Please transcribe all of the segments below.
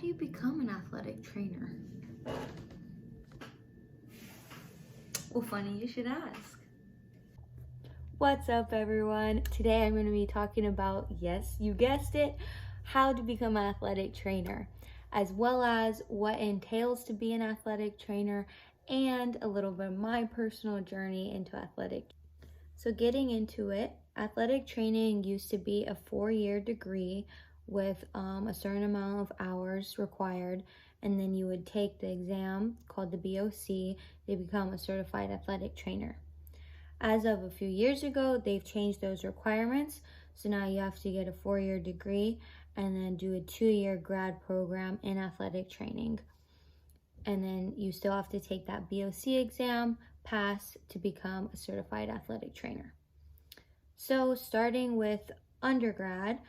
do you become an athletic trainer? Well, funny you should ask. What's up, everyone? Today I'm going to be talking about, yes, you guessed it, how to become an athletic trainer, as well as what entails to be an athletic trainer and a little bit of my personal journey into athletic. So getting into it, athletic training used to be a 4-year degree with a certain amount of hours required, and then you would take the exam called the BOC to become a certified athletic trainer. As of a few years ago, they've changed those requirements, so now you have to get a 4-year degree and then do a 2-year grad program in athletic training. And then you still have to take that BOC exam, pass to become a certified athletic trainer. So starting with undergrad,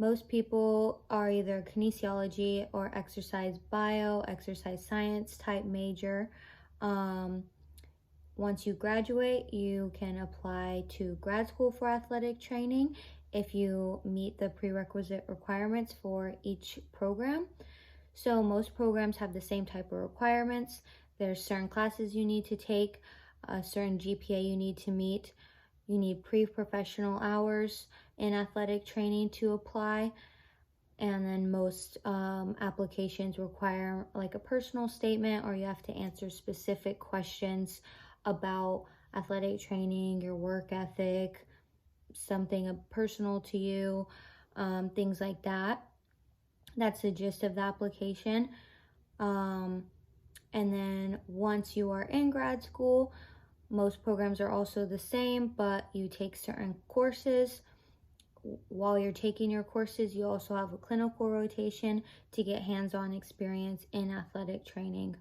most people are either kinesiology or exercise bio, exercise science type major. Once you graduate, you can apply to grad school for athletic training if you meet the prerequisite requirements for each program. So most programs have the same type of requirements. There's certain classes you need to take, a certain GPA you need to meet. You need pre-professional hours in athletic training to apply. And then most applications require like a personal statement, or you have to answer specific questions about athletic training, your work ethic, something personal to you, things like that. That's the gist of the application. And then once you are in grad school, most programs are also the same, but you take certain courses. While you're taking your courses, you also have a clinical rotation to get hands-on experience in athletic training.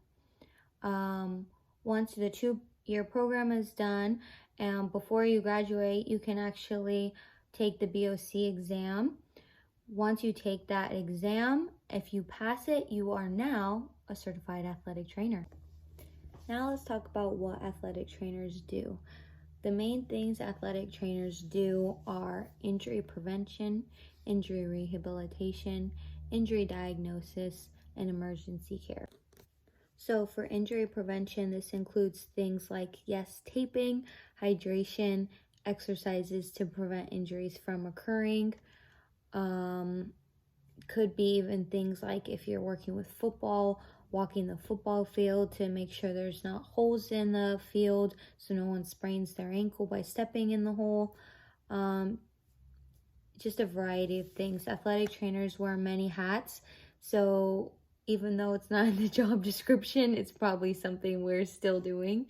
Once the 2-year program is done, and before you graduate, you can actually take the BOC exam. Once you take that exam, if you pass it, you are now a certified athletic trainer. Now let's talk about what athletic trainers do. The main things athletic trainers do are injury prevention, injury rehabilitation, injury diagnosis, and emergency care. So for injury prevention, this includes things like, yes, taping, hydration, exercises to prevent injuries from occurring. Could be even things like if you're working with football, walking the football field to make sure there's not holes in the field so no one sprains their ankle by stepping in the hole. Just a variety of things. Athletic trainers wear many hats, so even though it's not in the job description, it's probably something we're still doing.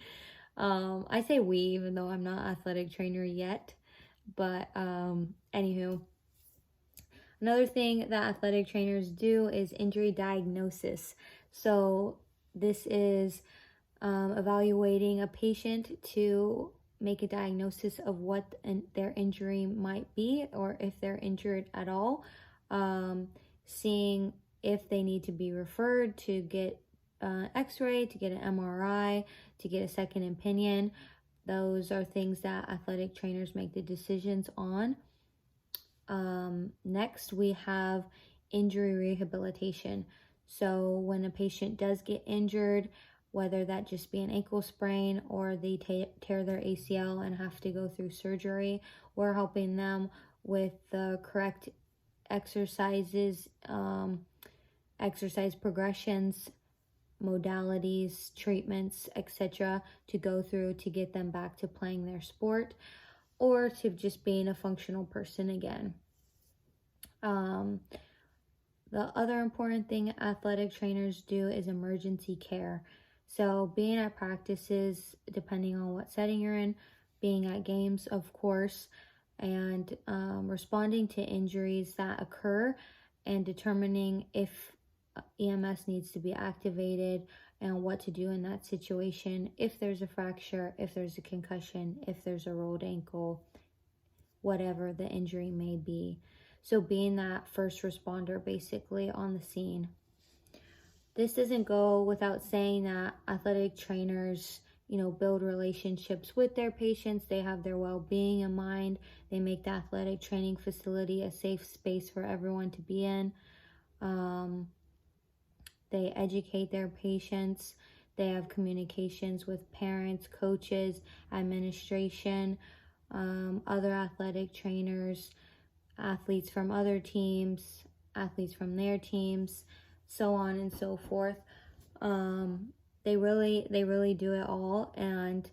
I say we, even though I'm not an athletic trainer yet, but anywho. Another thing that athletic trainers do is injury diagnosis. So this is evaluating a patient to make a diagnosis of what their injury might be, or if they're injured at all. Seeing if they need to be referred to get x-ray, to get an MRI, to get a second opinion. Those are things that athletic trainers make the decisions on. Next, we have injury rehabilitation. So when a patient does get injured, whether that just be an ankle sprain or they tear their ACL and have to go through surgery, we're helping them with the correct exercises, exercise progressions, modalities, treatments, etc. to go through to get them back to playing their sport or to just being a functional person again. The other important thing athletic trainers do is emergency care. So being at practices, depending on what setting you're in, being at games, of course, and responding to injuries that occur and determining if EMS needs to be activated and what to do in that situation, if there's a fracture, if there's a concussion, if there's a rolled ankle, whatever the injury may be. So being that first responder basically on the scene. This doesn't go without saying that athletic trainers, build relationships with their patients. They have their well-being in mind. They make the athletic training facility a safe space for everyone to be in. They educate their patients. They have communications with parents, coaches, administration, other athletic trainers, athletes from other teams, athletes from their teams, so on and so forth. They really do it all. And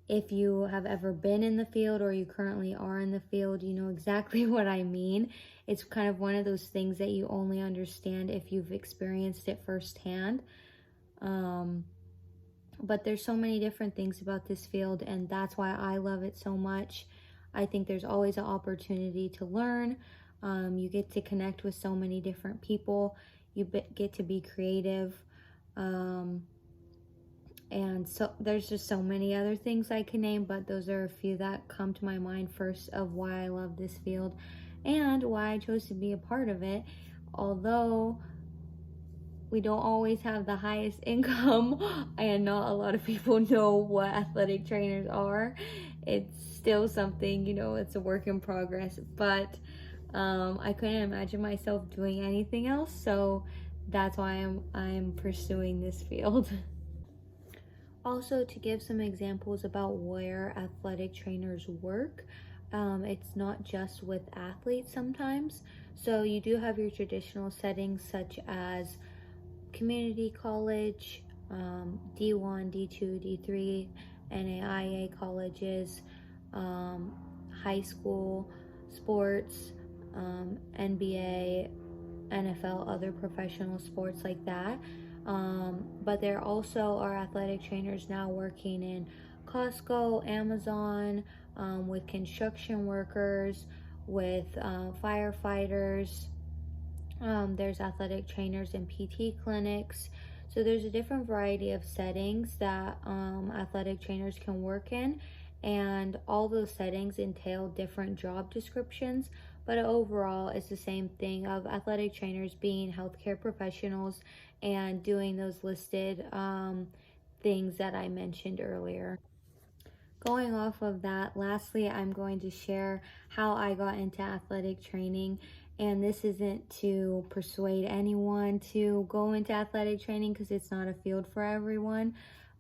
if you have ever been in the field or you currently are in the field, you know exactly what I mean. It's kind of one of those things that you only understand if you've experienced it firsthand. But there's so many different things about this field, and that's why I love it so much. I think there's always an opportunity to learn. You get to connect with so many different people. You get to be creative. And so there's just so many other things I can name, but those are a few that come to my mind first of why I love this field and why I chose to be a part of it. Although we don't always have the highest income and not a lot of people know what athletic trainers are, it's still something, you know, it's a work in progress. But I couldn't imagine myself doing anything else, so that's why I'm pursuing this field. Also, to give some examples about where athletic trainers work, it's not just with athletes sometimes. So you do have your traditional settings such as community college, D1, D2, D3, NAIA colleges, high school, sports, NBA, NFL, other professional sports like that. But there also are athletic trainers now working in Costco, Amazon, with construction workers, with firefighters. There's athletic trainers in PT clinics. So there's a different variety of settings that athletic trainers can work in, and all those settings entail different job descriptions, but overall it's the same thing of athletic trainers being healthcare professionals and doing those listed things that I mentioned earlier. Going off of that, lastly, I'm going to share how I got into athletic training. And this isn't to persuade anyone to go into athletic training because it's not a field for everyone,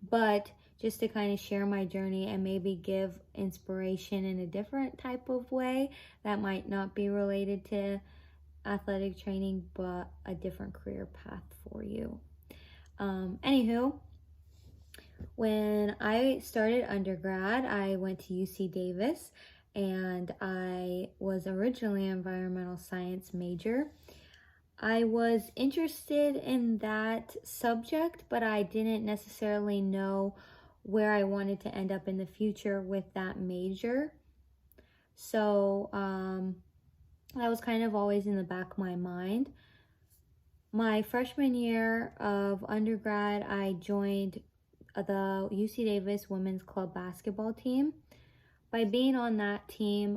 but just to kind of share my journey and maybe give inspiration in a different type of way that might not be related to athletic training, but a different career path for you. Anywho, when I started undergrad, I went to UC Davis, and I was originally an environmental science major. I was interested in that subject, but I didn't necessarily know where I wanted to end up in the future with that major. So that was kind of always in the back of my mind. My freshman year of undergrad, I joined the UC Davis Women's Club basketball team. By being on that team,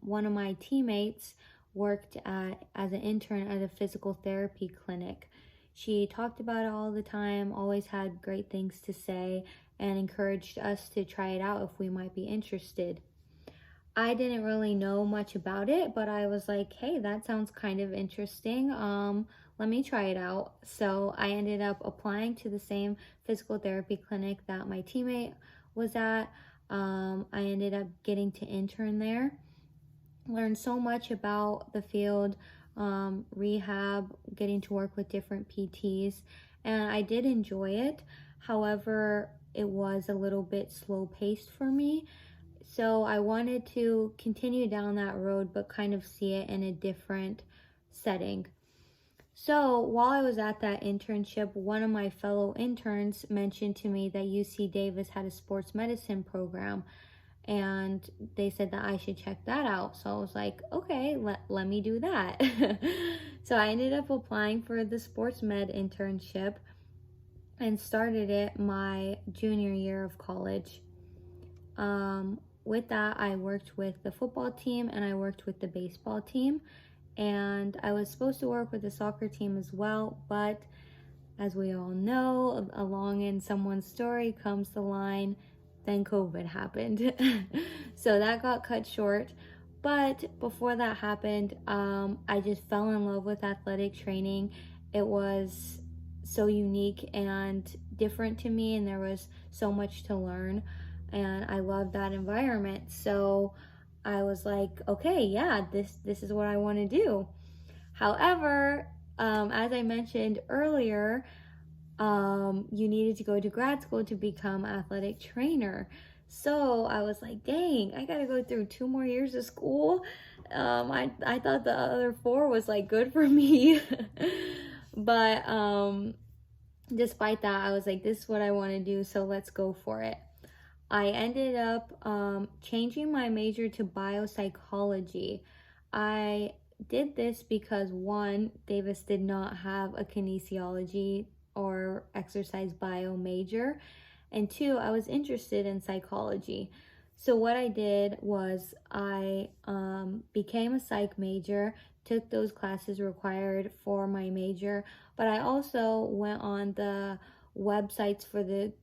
one of my teammates worked as an intern at a physical therapy clinic. She talked about it all the time, always had great things to say, and encouraged us to try it out if we might be interested. I didn't really know much about it, but I was like, hey, that sounds kind of interesting. Let me try it out. So I ended up applying to the same physical therapy clinic that my teammate was at. I ended up getting to intern there. Learned so much about the field, rehab, getting to work with different PTs, and I did enjoy it. However, it was a little bit slow paced for me. So I wanted to continue down that road, but kind of see it in a different setting. So while I was at that internship, one of my fellow interns mentioned to me that UC Davis had a sports medicine program, and they said that I should check that out. So I was like, okay, let me do that. So I ended up applying for the sports med internship and started it my junior year of college. With that, I worked with the football team and I worked with the baseball team, and I was supposed to work with the soccer team as well, but as we all know, along in someone's story comes the line, then COVID happened. So that got cut short. But before that happened, I just fell in love with athletic training. It was so unique and different to me, and there was so much to learn, and I loved that environment. So I was like, okay, yeah, this is what I want to do. However, as I mentioned earlier, you needed to go to grad school to become athletic trainer. So I was like, dang, I gotta go through 2 more years of school. I thought the other 4 was like good for me. But despite that, I was like, this is what I want to do, so let's go for it. I ended up changing my major to biopsychology. I did this because, one, Davis did not have a kinesiology or exercise bio major, and 2, I was interested in psychology. So what I did was I became a psych major, took those classes required for my major, but I also went on the websites for the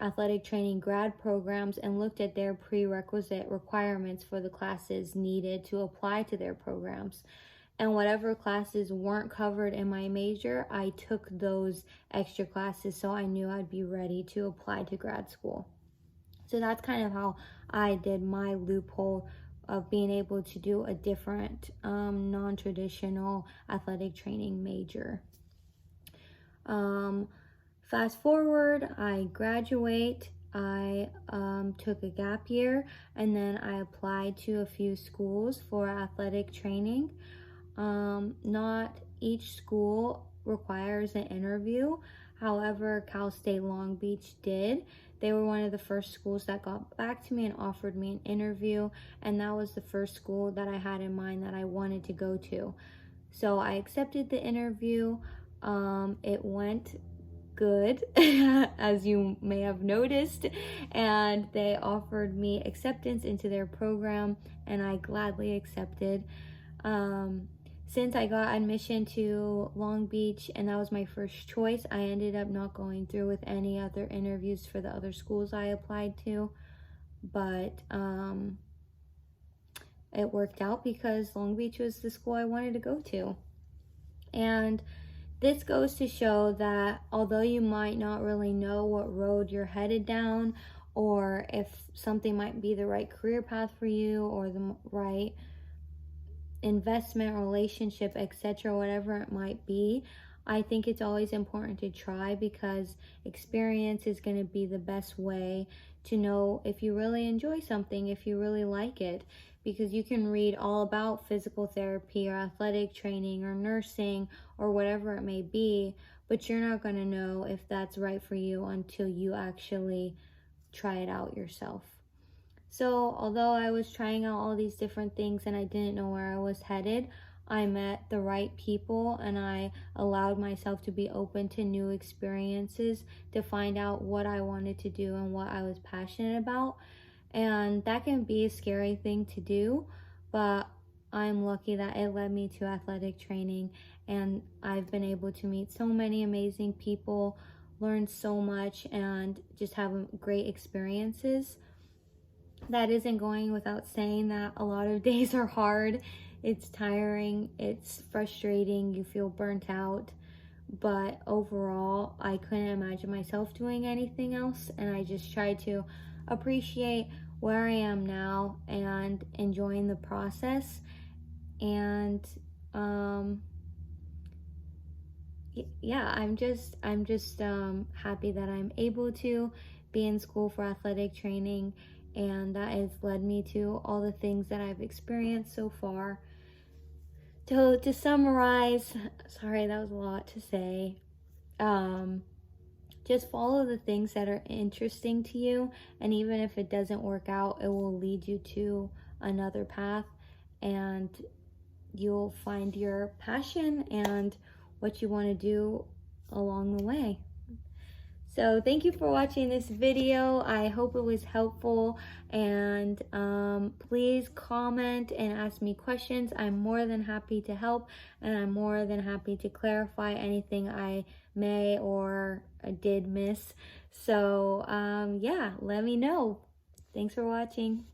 athletic training grad programs and looked at their prerequisite requirements for the classes needed to apply to their programs. And whatever classes weren't covered in my major, I took those extra classes so I knew I'd be ready to apply to grad school. So that's kind of how I did my loophole of being able to do a different non-traditional athletic training major. Fast forward, I graduate, I took a gap year, and then I applied to a few schools for athletic training. Not each school requires an interview. However, Cal State Long Beach did. They were one of the first schools that got back to me and offered me an interview, and that was the first school that I had in mind that I wanted to go to. So I accepted the interview. It went good, as you may have noticed, and they offered me acceptance into their program, and I gladly accepted. Since I got admission to Long Beach and that was my first choice, I ended up not going through with any other interviews for the other schools I applied to, but it worked out because Long Beach was the school I wanted to go to. And this goes to show that although you might not really know what road you're headed down, or if something might be the right career path for you or the right investment, relationship, etc., whatever it might be, I think it's always important to try, because experience is going to be the best way to know if you really enjoy something, if you really like it. Because you can read all about physical therapy or athletic training or nursing or whatever it may be, but you're not going to know if that's right for you until you actually try it out yourself. So although I was trying out all these different things and I didn't know where I was headed, I met the right people and I allowed myself to be open to new experiences to find out what I wanted to do and what I was passionate about. And that can be a scary thing to do, but I'm lucky that it led me to athletic training, and I've been able to meet so many amazing people, learn so much, and just have great experiences. That isn't going without saying that a lot of days are hard. It's tiring, it's frustrating, you feel burnt out, but overall I couldn't imagine myself doing anything else, and I just tried to appreciate where I am now and enjoying the process. And yeah, I'm just happy that I'm able to be in school for athletic training, and that has led me to all the things that I've experienced so far. To summarize, sorry, that was a lot to say. Just follow the things that are interesting to you, and even if it doesn't work out, it will lead you to another path, and you'll find your passion and what you want to do along the way. So thank you for watching this video. I hope it was helpful, and please comment and ask me questions. I'm more than happy to help, and I'm more than happy to clarify anything I may or did miss. So yeah, let me know. Thanks for watching.